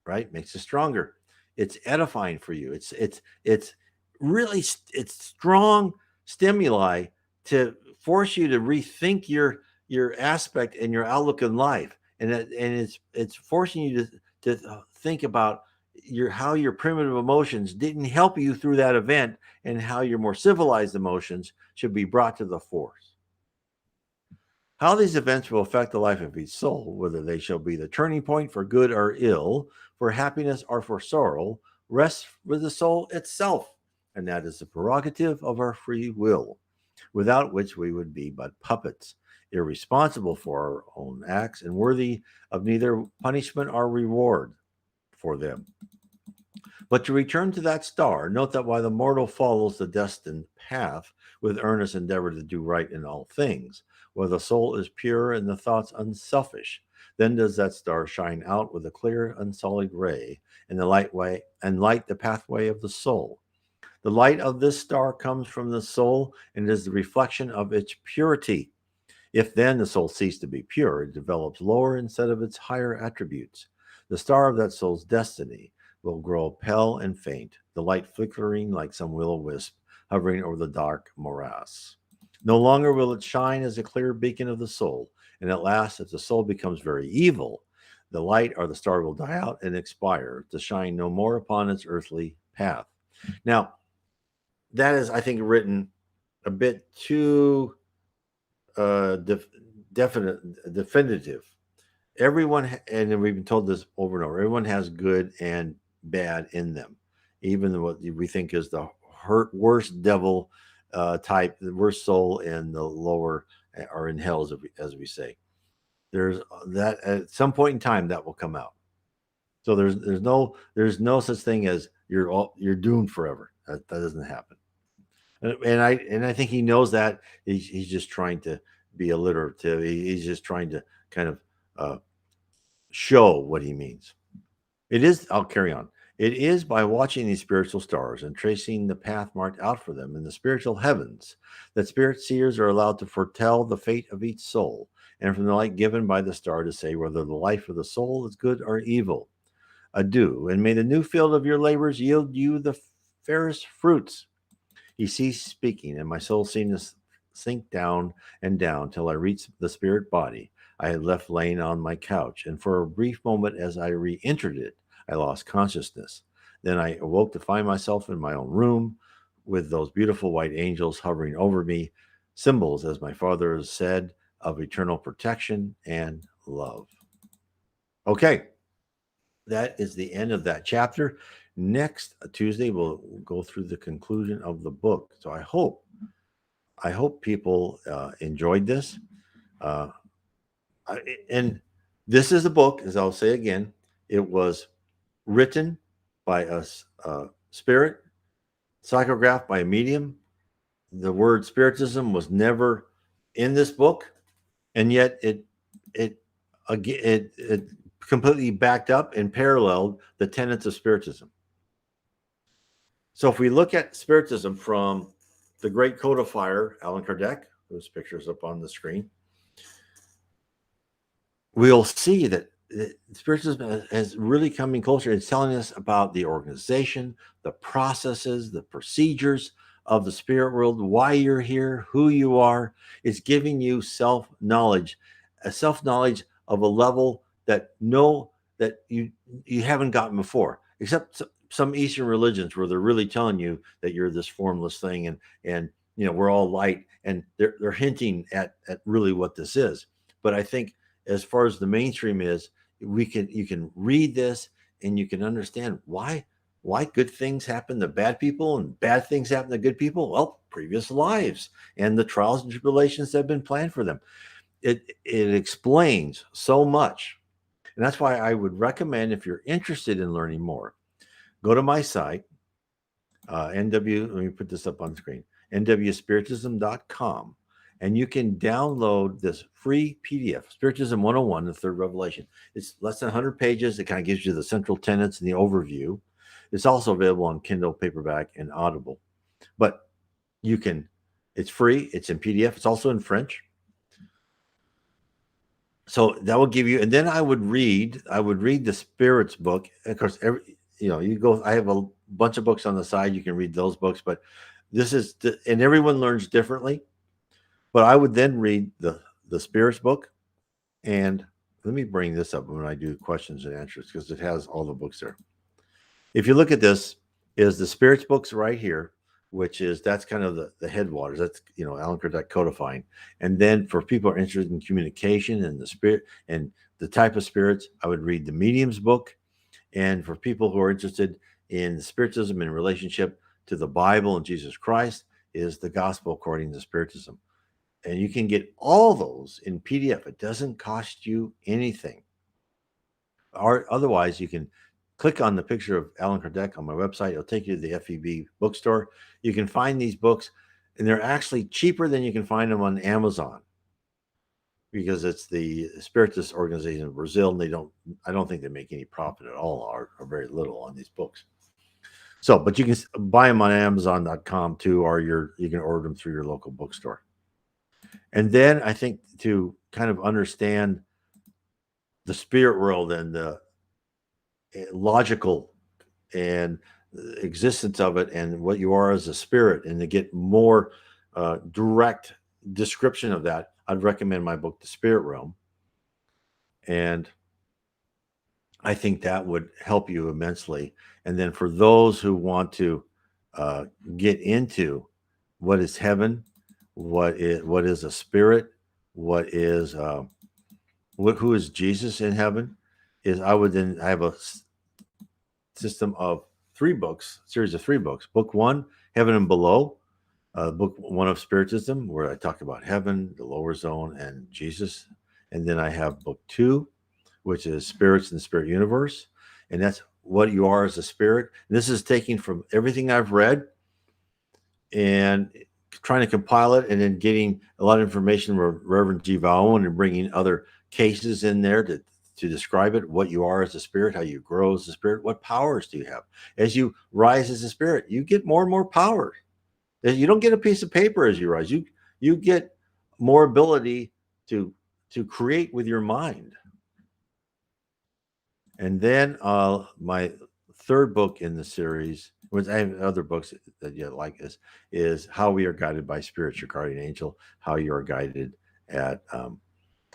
right, makes us stronger. It's edifying for you. It's really it's strong stimuli to force you to rethink your aspect and your outlook in life, and it's forcing you to think about how your primitive emotions didn't help you through that event, and how your more civilized emotions should be brought to the force. How these events will affect the life of each soul, whether they shall be the turning point for good or ill, for happiness or for sorrow, rests with the soul itself, and that is the prerogative of our free will, without which we would be but puppets, irresponsible for our own acts, and worthy of neither punishment or reward for them. But to return to that star, note that while the mortal follows the destined path with earnest endeavor to do right in all things, while the soul is pure and the thoughts unselfish, then does that star shine out with a clear, unsullied ray, and light the pathway of the soul. The light of this star comes from the soul and is the reflection of its purity. If then the soul ceased to be pure, it develops lower instead of its higher attributes. The star of that soul's destiny will grow pale and faint, the light flickering like some will-o'-wisp hovering over the dark morass. No longer will it shine as a clear beacon of the soul, and at last, if the soul becomes very evil, the light or the star will die out and expire, to shine no more upon its earthly path. Now, that is, I think, written a bit too definitive. Everyone, and we've been told this over and over, everyone has good and bad in them. Even what we think is the worst devil type, the worst soul in the lower or in hell, as we say. There's that at some point in time that will come out. So there's no such thing as you're doomed forever. That doesn't happen. And I think he knows that. He's just trying to be alliterative. He's just trying to kind of show what he means. I'll carry on. It is by watching these spiritual stars and tracing the path marked out for them in the spiritual heavens that spirit seers are allowed to foretell the fate of each soul, and from the light given by the star to say whether the life of the soul is good or evil. Adieu, and may the new field of your labors yield you the fairest fruits. He ceased speaking, and my soul seemed to sink down and down till I reached the spirit body I had left laying on my couch, and for a brief moment as I re entered it, I lost consciousness. Then I awoke to find myself in my own room with those beautiful white angels hovering over me, symbols, as my father has said, of eternal protection and love. Okay, that is the end of that chapter. Next Tuesday, we'll go through the conclusion of the book. So I hope people enjoyed this. Uh, and this is a book, as I'll say again. It was written by a spirit, psychographed by a medium. The word spiritism was never in this book, and yet it completely backed up and paralleled the tenets of spiritism. So if we look at spiritism from the great codifier Allan Kardec, whose picture is up on the screen, we'll see that spiritism is really coming closer. It's telling us about the organization, the processes, the procedures of the spirit world, why you're here, who you are. It's giving you self-knowledge, a self-knowledge of a level that you haven't gotten before, except some Eastern religions where they're really telling you that you're this formless thing, and we're all light, and they're hinting at really what this is. But I think as far as the mainstream is, you can read this and you can understand why good things happen to bad people and bad things happen to good people. Well, previous lives and the trials and tribulations that have been planned for them. It explains so much. And that's why I would recommend, if you're interested in learning more, go to my site, NW, let me put this up on the screen, nwspiritism.com. And you can download this free PDF, Spiritism 101, the Third Revelation. It's less than 100 pages. It kind of gives you the central tenets and the overview. It's also available on Kindle, paperback, and Audible. But it's free. It's in PDF. It's also in French. So that will give you, and then I would read the Spirits book. Of course, I have a bunch of books on the side. You can read those books, but and everyone learns differently. But I would then read the Spirits book, and let me bring this up when I do questions and answers, because it has all the books there. If you look at this, is the Spirits books right here, that's kind of the headwaters. That's Allan Kardec codifying. And then for people who are interested in communication and the spirit and the type of spirits, I would read the Medium's book. And for people who are interested in Spiritism in relationship to the Bible and Jesus Christ, is the Gospel According to Spiritism. And you can get all those in PDF. It doesn't cost you anything. Or otherwise, you can click on the picture of Allan Kardec on my website. It'll take you to the FEB bookstore. You can find these books, and they're actually cheaper than you can find them on Amazon, because it's the Spiritist organization in Brazil, and I don't think they make any profit at all, or very little, on these books. So, but you can buy them on Amazon.com too, or you can order them through your local bookstore. And then I think, to kind of understand the spirit world and the logical and existence of it and what you are as a spirit, and to get more direct description of that, I'd recommend my book, The Spirit Realm. And I think that would help you immensely. And then for those who want to get into what is heaven, what is a spirit, who is Jesus in heaven, I have a system of series of three books. Book 1, Heaven and Below, book 1 of Spiritism, where I talk about heaven, the lower zone, and Jesus. And then I have book 2, which is Spirits in the Spirit Universe, and that's what you are as a spirit. And this is taking from everything I've read and trying to compile it, and then getting a lot of information from Reverend G. Vaughn, and bringing other cases in there to describe it, what you are as a spirit, how you grow as a spirit, what powers do you have. As you rise as a spirit, you get more and more power. You don't get a piece of paper as you rise. You get more ability to create with your mind. And then my third book in the series which I have other books that you like, is How We Are Guided by Spirits, Your Guardian Angel, how you are guided at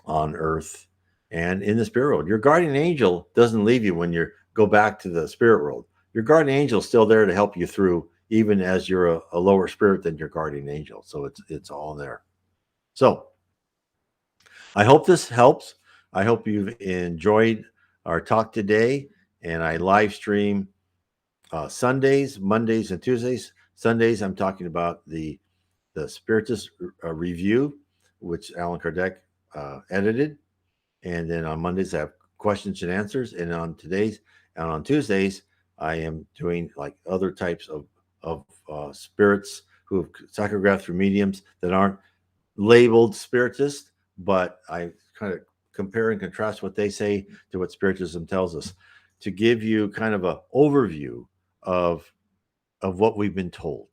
on earth and in the spirit world. Your guardian angel doesn't leave you when you go back to the spirit world. Your guardian angel is still there to help you through, even as you're a lower spirit than your guardian angel. So it's all there. So I hope this helps. I hope you've enjoyed our talk today. And I live stream Sundays, Mondays, and Tuesdays. Sundays, I'm talking about the Spiritist review, which Alan Kardec edited. And then on Mondays, I have questions and answers. And on Tuesdays, I am doing like other types of spirits who have psychographed through mediums that aren't labeled spiritist, but I kind of compare and contrast what they say to what Spiritism tells us to give you kind of a overview of what we've been told.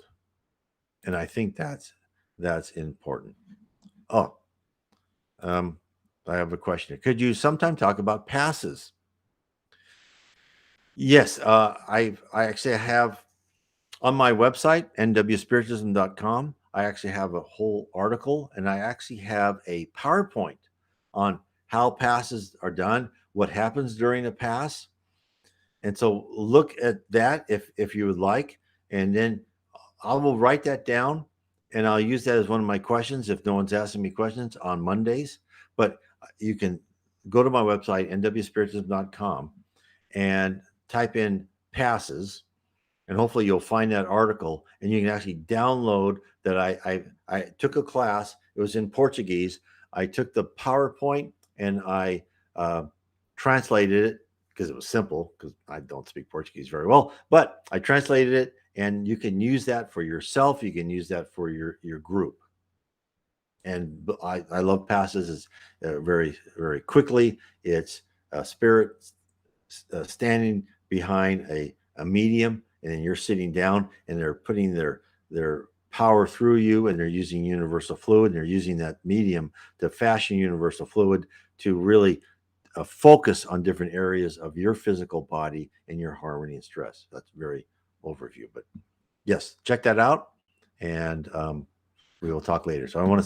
And I think that's important. Oh, I have a question. Could you sometime talk about passes? Yes, I actually have on my website nwspiritism.com. I actually have a whole article, and I actually have a PowerPoint on how passes are done, what happens during a pass, and so look at that if you would like, and then I will write that down, and I'll use that as one of my questions if no one's asking me questions on Mondays. But you can go to my website nwspiritism.com and type in passes, and hopefully you'll find that article, and you can actually download that. I took a class. It was in Portuguese. I took the PowerPoint and I translated it because it was simple, because I don't speak Portuguese very well, but I translated it, and you can use that for yourself. You can use that for your group. And I love passes. It's very, very quickly. It's a spirit standing behind a medium, and then you're sitting down, and they're putting their power through you, and they're using universal fluid, and they're using that medium to fashion universal fluid to really focus on different areas of your physical body and your harmony and stress. That's very overview, but yes, check that out, and we will talk later. So I want to say